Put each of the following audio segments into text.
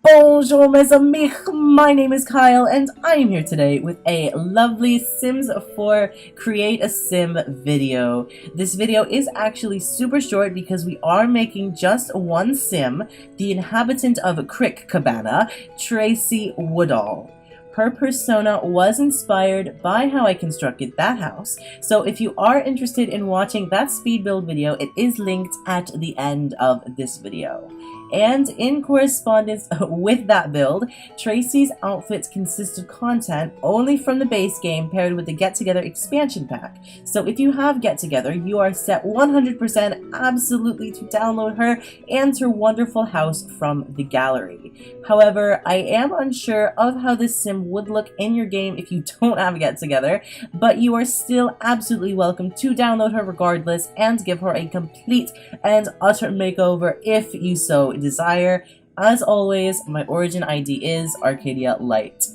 Bonjour mes amis, my name is Kyle and I am here today with a lovely Sims 4 Create a Sim video. This video is actually super short because we are making just one sim, the inhabitant of Crick Cabana, Tracy Woodall. Her persona was inspired by how I constructed that house, so if you are interested in watching that speed build video, it is linked at the end of this video. And in correspondence with that build, Tracy's outfits consist of content only from the base game paired with the Get Together expansion pack. So if you have Get Together, you are set 100% absolutely to download her and her wonderful house from the gallery. However, I am unsure of how this sim would look in your game if you don't have Get Together, but you are still absolutely welcome to download her regardless and give her a complete and utter makeover if you so desire. As always, my origin ID is ArcadiaLight.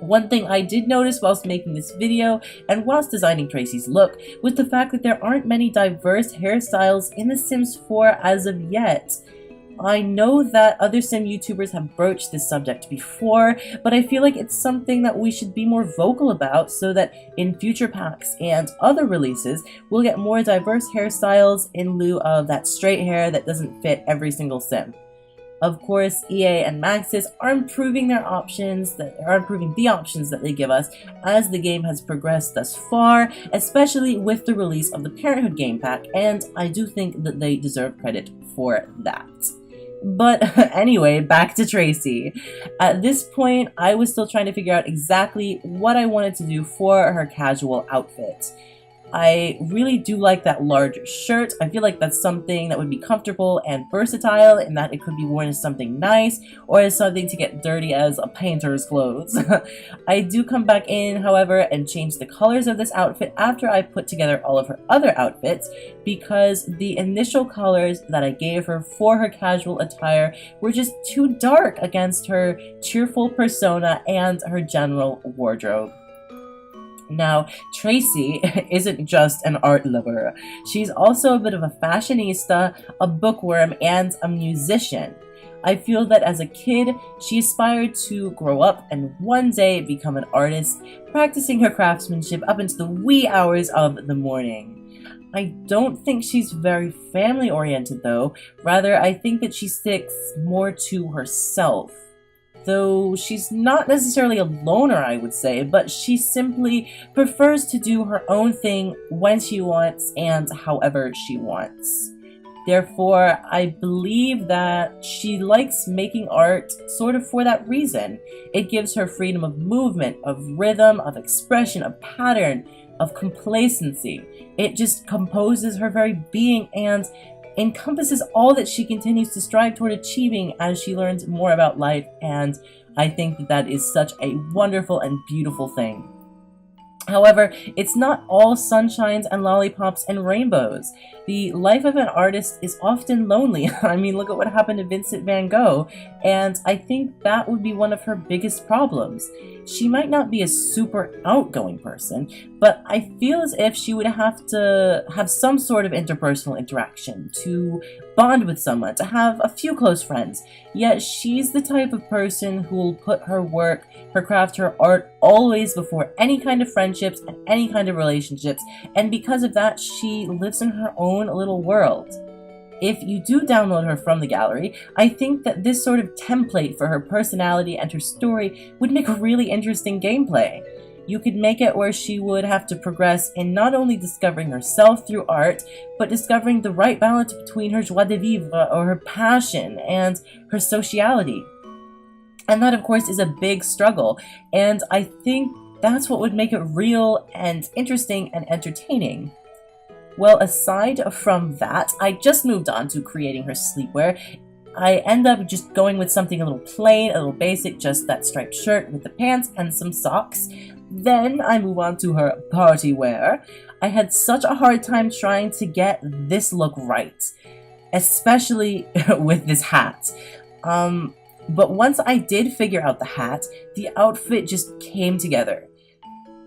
One thing I did notice whilst making this video and whilst designing Tracy's look was the fact that there aren't many diverse hairstyles in The Sims 4 as of yet. I know that other sim YouTubers have broached this subject before, but I feel like it's something that we should be more vocal about so that in future packs and other releases, we'll get more diverse hairstyles in lieu of that straight hair that doesn't fit every single sim. Of course, EA and Maxis are improving the options that they give us as the game has progressed thus far, especially with the release of the Parenthood game pack, and I do think that they deserve credit for that. But anyway, back to Tracy. At this point, I was still trying to figure out exactly what I wanted to do for her casual outfit. I really do like that large shirt. I feel like that's something that would be comfortable and versatile in that it could be worn as something nice or as something to get dirty as a painter's clothes. I do come back in, however, and change the colors of this outfit after I put together all of her other outfits because the initial colors that I gave her for her casual attire were just too dark against her cheerful persona and her general wardrobe. Now, Tracy isn't just an art lover. She's also a bit of a fashionista, a bookworm, and a musician. I feel that as a kid, she aspired to grow up and one day become an artist, practicing her craftsmanship up into the wee hours of the morning. I don't think she's very family-oriented though. Rather, I think that she sticks more to herself. Though she's not necessarily a loner, I would say, but she simply prefers to do her own thing when she wants and however she wants. Therefore, I believe that she likes making art sort of for that reason. It gives her freedom of movement, of rhythm, of expression, of pattern, of complacency. It just composes her very being and encompasses all that she continues to strive toward achieving as she learns more about life, and I think that that is such a wonderful and beautiful thing. However, it's not all sunshines and lollipops and rainbows. The life of an artist is often lonely. I mean, look at what happened to Vincent van Gogh, and I think that would be one of her biggest problems. She might not be a super outgoing person, but I feel as if she would have to have some sort of interpersonal interaction, to bond with someone, to have a few close friends. Yet she's the type of person who will put her work, her craft, her art always before any kind of friendships and any kind of relationships, and because of that, she lives in her own little world. If you do download her from the gallery, I think that this sort of template for her personality and her story would make a really interesting gameplay. You could make it where she would have to progress in not only discovering herself through art, but discovering the right balance between her joie de vivre or her passion and her sociality. And that, of course, is a big struggle, and I think that's what would make it real and interesting and entertaining. Well, aside from that, I just moved on to creating her sleepwear. I end up just going with something a little plain, a little basic, just that striped shirt with the pants and some socks. Then I move on to her party wear. I had such a hard time trying to get this look right, especially with this hat. But once I did figure out the hat, the outfit just came together.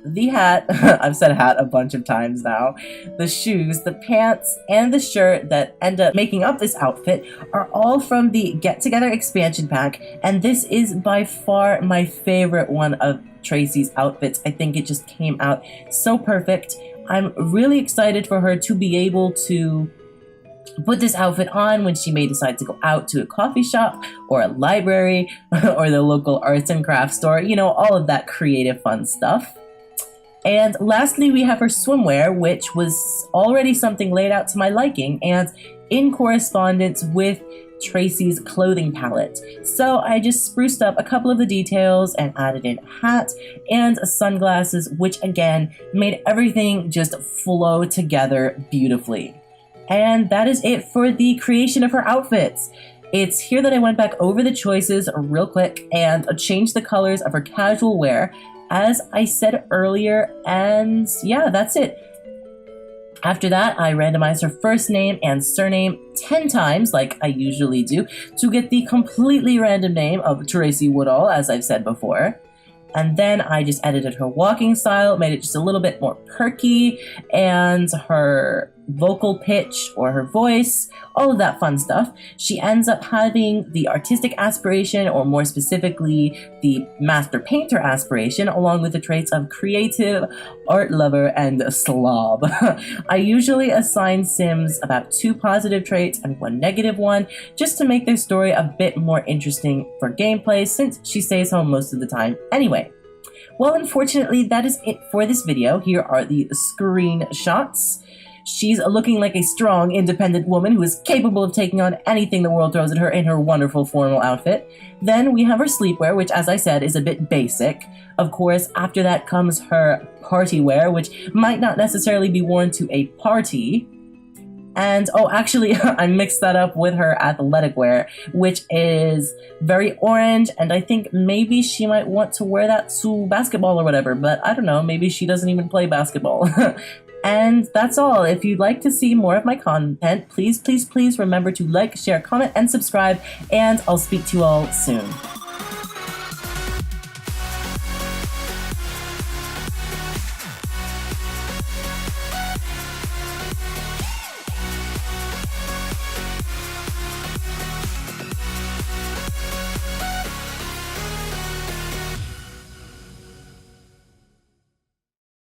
the hat, I've said hat a bunch of times now, the shoes, the pants, and the shirt that end up making up this outfit are all from the Get Together expansion pack, and this is by far my favorite one of Tracy's outfits. I think it just came out so perfect. I'm really excited for her to be able to put this outfit on when she may decide to go out to a coffee shop or a library or the local arts and crafts store, you know, all of that creative fun stuff. And lastly, we have her swimwear, which was already something laid out to my liking and in correspondence with Tracy's clothing palette. So I just spruced up a couple of the details and added in a hat and sunglasses, which again made everything just flow together beautifully. And that is it for the creation of her outfits. It's here that I went back over the choices real quick and changed the colors of her casual wear, as I said earlier, and yeah, that's it. After that, I randomized her first name and surname 10 times, like I usually do, to get the completely random name of Tracy Woodall, as I've said before. And then I just edited her walking style, made it just a little bit more perky, and her vocal pitch or her voice, all of that fun stuff. She ends up having the artistic aspiration, or more specifically, the master painter aspiration, along with the traits of creative, art lover, and slob. I usually assign Sims about 2 positive traits and 1 negative one, just to make their story a bit more interesting for gameplay, since she stays home most of the time anyway. Well, unfortunately, that is it for this video. Here are the screenshots. She's looking like a strong, independent woman who is capable of taking on anything the world throws at her in her wonderful formal outfit. Then we have her sleepwear, which, as I said, is a bit basic. Of course, after that comes her party wear, which might not necessarily be worn to a party. And, oh, actually, I mixed that up with her athletic wear, which is very orange, and I think maybe she might want to wear that to basketball or whatever, but I don't know, maybe she doesn't even play basketball. And that's all. If you'd like to see more of my content, please remember to like, share, comment, and subscribe, and I'll speak to you all soon.